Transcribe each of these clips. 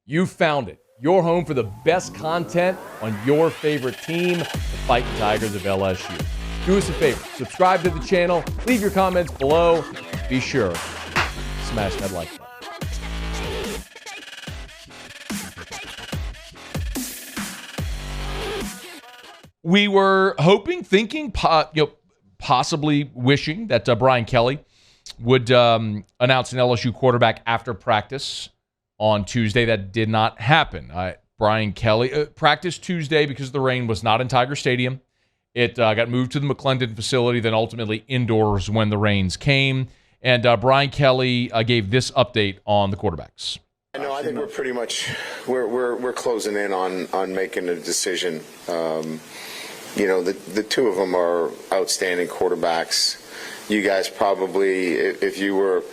You found it. Your home for the best content on your favorite team, the Fighting Tigers of LSU. Do us a favor. Subscribe to the channel. Leave your comments below. Be sure to smash that like button. We were hoping, thinking, possibly wishing that Brian Kelly would announce an LSU quarterback after practice on Tuesday. That did not happen. Brian Kelly practiced Tuesday because the rain was not in Tiger Stadium. It got moved to the McClendon facility, then ultimately indoors when the rains came. And Brian Kelly gave this update on the quarterbacks. No, I think we're pretty much we're closing in on making a decision. The two of them are outstanding quarterbacks. You guys probably, if you were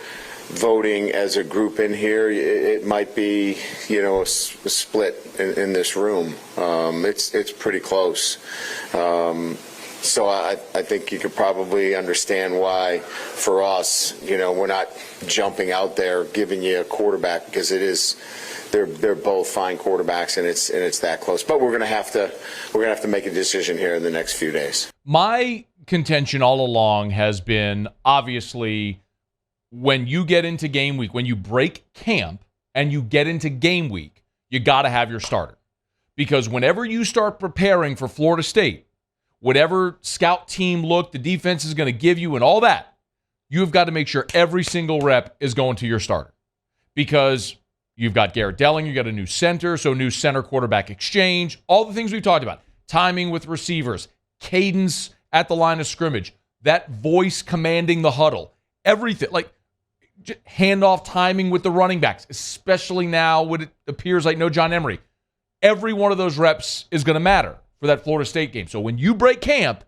voting as a group in here, it might be, a split in this room. It's pretty close. So I think you could probably understand why, for us, we're not jumping out there giving you a quarterback, because they're both fine quarterbacks, and it's that close. But we're gonna have to make a decision here in the next few days. My contention all along has been, obviously, when you get into game week, when you break camp and you get into game week, you got to have your starter. Because whenever you start preparing for Florida State, whatever scout team look the defense is going to give you and all that, you've got to make sure every single rep is going to your starter. Because you've got Garrett Delling, you got a new center, so new center quarterback exchange, all the things we've talked about, timing with receivers, cadence at the line of scrimmage, that voice commanding the huddle, everything, like handoff timing with the running backs, especially now when it appears like no John Emery. Every one of those reps is going to matter for that Florida State game. So when you break camp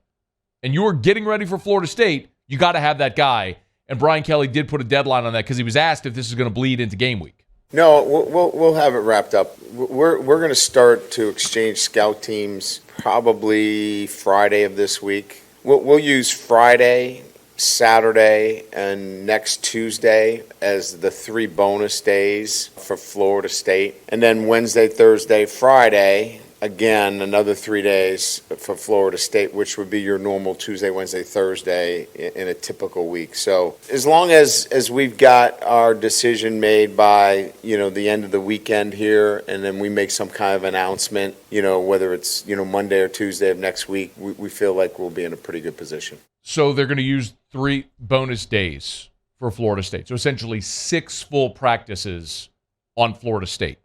and you're getting ready for Florida State, you got to have that guy. And Brian Kelly did put a deadline on that because he was asked if this is going to bleed into game week. No, we'll have it wrapped up. We're going to start to exchange scout teams probably Friday of this week. We'll use Friday, Saturday, and next Tuesday as the 3 bonus days for Florida State. And then Wednesday, Thursday, Friday, again, another 3 days for Florida State, which would be your normal Tuesday, Wednesday, Thursday in a typical week. So as long as we've got our decision made by, the end of the weekend here, and then we make some kind of announcement, whether it's, Monday or Tuesday of next week, we feel like we'll be in a pretty good position. So they're going to use 3 bonus days for Florida State. So essentially 6 full practices on Florida State.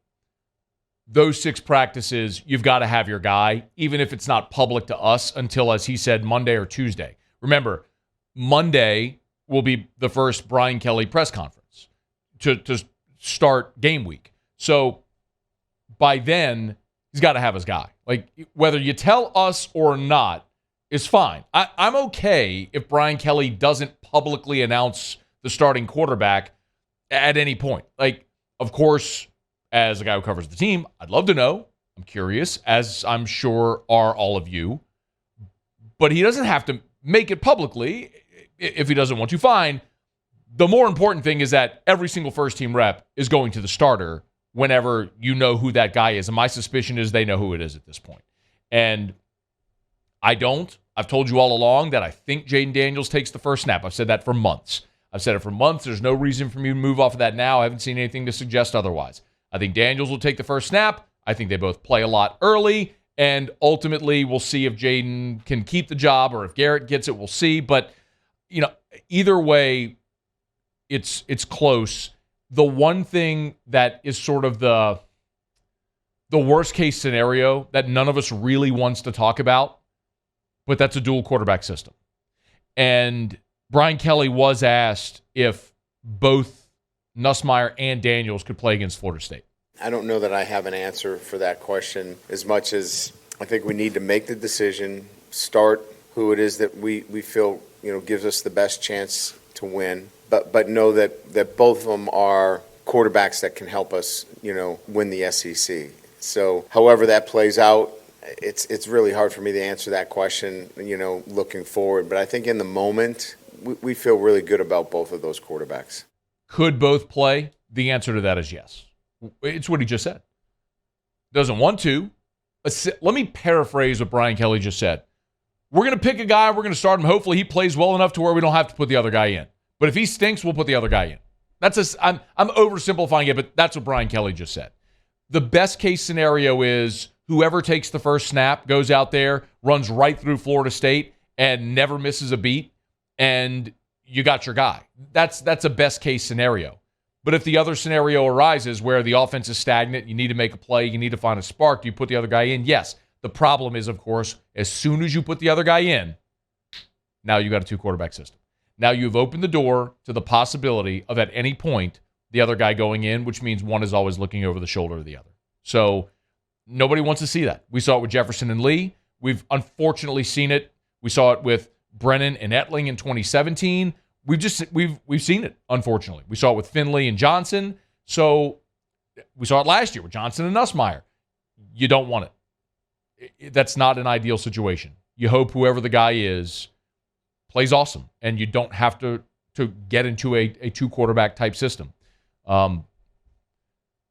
Those 6 practices, you've got to have your guy, even if it's not public to us until, as he said, Monday or Tuesday. Remember, Monday will be the first Brian Kelly press conference to start game week. So by then, he's got to have his guy. Like, whether you tell us or not is fine. I'm okay if Brian Kelly doesn't publicly announce the starting quarterback at any point. Like, of course, as a guy who covers the team, I'd love to know. I'm curious, as I'm sure are all of you. But he doesn't have to make it publicly if he doesn't want to. Fine. The more important thing is that every single first-team rep is going to the starter whenever you know who that guy is. And my suspicion is they know who it is at this point. And I don't. I've told you all along that I think Jayden Daniels takes the first snap. I've said that for months. I've said it for months. There's no reason for me to move off of that now. I haven't seen anything to suggest otherwise. I think Daniels will take the first snap. I think they both play a lot early. And ultimately, we'll see if Jayden can keep the job or if Garrett gets it. We'll see. But, either way, it's close. The one thing that is sort of the worst case scenario that none of us really wants to talk about, but that's a dual quarterback system. And Brian Kelly was asked if both Nussmeier and Daniels could play against Florida State. I don't know that I have an answer for that question, as much as I think we need to make the decision, start who it is that we feel gives us the best chance to win, but know that both of them are quarterbacks that can help us win the SEC. So however that plays out, it's really hard for me to answer that question, looking forward. But I think in the moment, we feel really good about both of those quarterbacks. Could both play? The answer to that is yes. It's what he just said. Doesn't want to. Let me paraphrase what Brian Kelly just said. We're going to pick a guy. We're going to start him. Hopefully he plays well enough to where we don't have to put the other guy in. But if he stinks, we'll put the other guy in. I'm oversimplifying it, but that's what Brian Kelly just said. The best case scenario is whoever takes the first snap goes out there, runs right through Florida State, and never misses a beat, and you got your guy. That's a best case scenario. But if the other scenario arises where the offense is stagnant, you need to make a play, you need to find a spark, do you put the other guy in? Yes. The problem is, of course, as soon as you put the other guy in, now you got a two-quarterback system. Now you've opened the door to the possibility of at any point the other guy going in, which means one is always looking over the shoulder of the other. So nobody wants to see that. We saw it with Jefferson and Lee. We've unfortunately seen it. We saw it with Brennan and Etling in 2017. We've seen it, unfortunately. We saw it with Finley and Johnson. So we saw it last year with Johnson and Nussmeier. You don't want it. That's not an ideal situation. You hope whoever the guy is plays awesome, and you don't have to get into a two-quarterback type system. But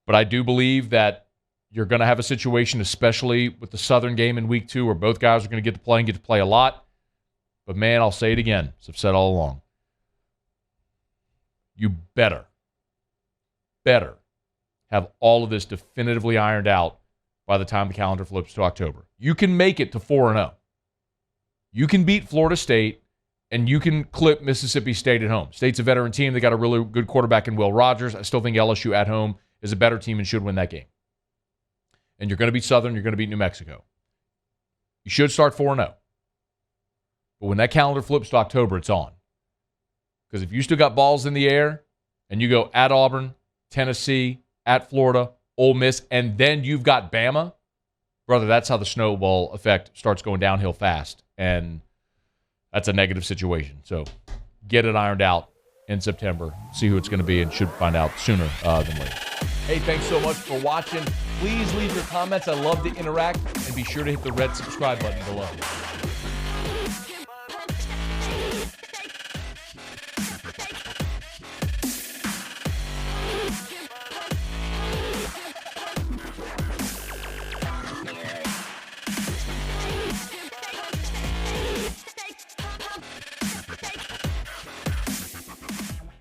I do believe that you're going to have a situation, especially with the Southern game in week 2, where both guys are going to get to play a lot. But, man, I'll say it again, as I've said all along. You better have all of this definitively ironed out by the time the calendar flips to October. You can make it to 4-0. You can beat Florida State, and you can clip Mississippi State at home. State's a veteran team. They got a really good quarterback in Will Rogers. I still think LSU at home is a better team and should win that game. And you're going to beat Southern. You're going to beat New Mexico. You should start 4-0. But when that calendar flips to October, it's on. Because if you still got balls in the air and you go at Auburn, Tennessee, at Florida, Ole Miss, and then you've got Bama, brother, that's how the snowball effect starts going downhill fast. And that's a negative situation. So get it ironed out in September. See who it's going to be, and should find out sooner than later. Hey, thanks so much for watching. Please leave your comments. I love to interact. And be sure to hit the red subscribe button below.